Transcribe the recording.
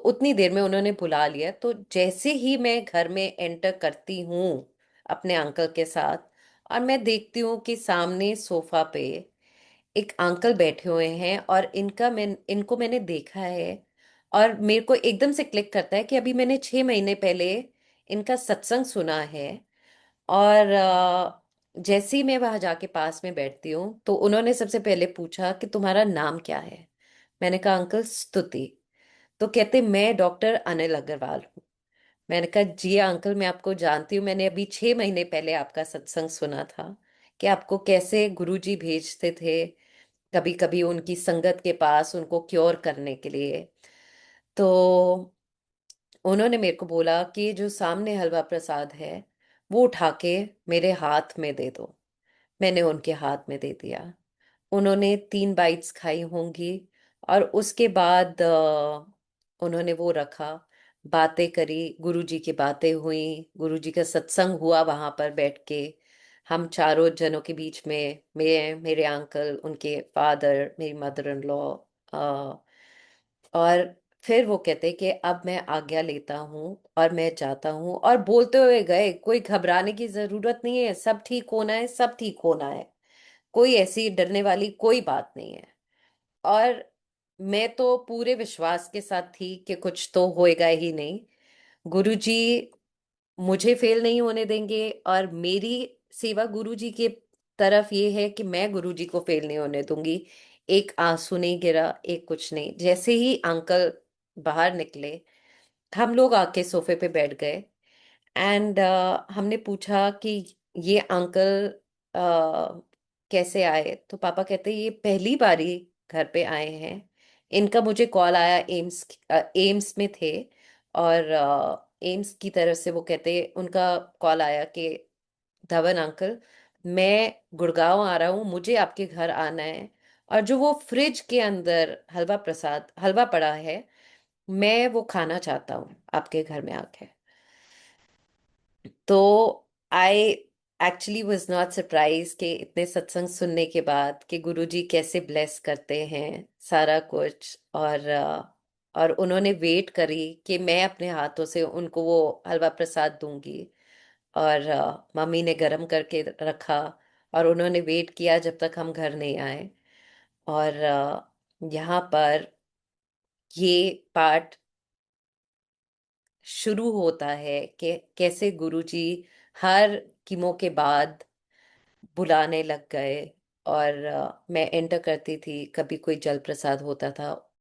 उतनी देर में उन्होंने बुला लिया। तो जैसे ही मैं घर में एंटर करती हूँ अपने अंकल के साथ, और मैं देखती हूँ कि सामने सोफा पे एक अंकल बैठे हुए हैं, और इनको मैंने देखा है। और मेरे को एकदम से क्लिक करता है कि अभी मैंने 6 महीने पहले इनका सत्संग सुना है। और जैसे ही मैं वहां जाके पास में बैठती हूँ, तो उन्होंने सबसे पहले पूछा कि तुम्हारा नाम क्या है। मैंने कहा अंकल स्तुति। तो कहते मैं डॉक्टर अनिल अग्रवाल हूँ। मैंने कहा जी अंकल, मैं आपको जानती हूँ, मैंने अभी 6 महीने पहले आपका सत्संग सुना था कि आपको कैसे गुरुजी भेजते थे कभी कभी उनकी संगत के पास उनको क्योर करने के लिए। तो उन्होंने मेरे को बोला कि जो सामने हलवा प्रसाद है वो उठा के मेरे हाथ में दे दो। मैंने उनके हाथ में दे दिया। उन्होंने 3 बाइट्स खाई होंगी, और उसके बाद उन्होंने वो रखा। बातें करी, गुरुजी की बातें हुई, गुरुजी का सत्संग हुआ वहां पर बैठ के। हम चारों जनों के बीच में, मैं, मेरे अंकल, उनके फादर, मेरी मदर इन लॉ। और फिर वो कहते कि अब मैं आज्ञा लेता हूँ और मैं जाता हूँ, और बोलते हुए गए कोई घबराने की जरूरत नहीं है, सब ठीक होना है, सब ठीक होना है। कोई ऐसी डरने वाली कोई बात नहीं है। और मैं तो पूरे विश्वास के साथ थी कि कुछ तो होएगा ही नहीं। गुरुजी मुझे फेल नहीं होने देंगे, और मेरी सेवा गुरुजी के तरफ ये है कि मैं गुरुजी को फेल नहीं होने दूंगी। एक आंसू नहीं गिरा, एक कुछ नहीं। जैसे ही अंकल बाहर निकले, हम लोग आके सोफे पे बैठ गए। एंड हमने पूछा कि ये अंकल कैसे आए। तो पापा कहते ये पहली बारी घर पे आए हैं। इनका मुझे कॉल आया, एम्स में थे, और एम्स की तरफ से वो कहते उनका कॉल आया कि धवन अंकल, मैं गुड़गांव आ रहा हूँ, मुझे आपके घर आना है। और जो वो फ्रिज के अंदर हलवा पड़ा है, मैं वो खाना चाहता हूँ आपके घर में आके। तो I actually was not surprise कि इतने सत्संग सुनने के बाद कि गुरुजी कैसे ब्लेस करते हैं सारा कुछ। और उन्होंने वेट करी कि मैं अपने हाथों से उनको वो हलवा प्रसाद दूंगी। और मम्मी ने गरम करके रखा, और उन्होंने वेट किया जब तक हम घर नहीं आए। और यहाँ पर ये पार्ट शुरू होता है कि कैसे गुरुजी हर कीमो के बाद बुलाने लग गए। और मैं एंटर करती थी, कभी कोई जल प्रसाद होता था,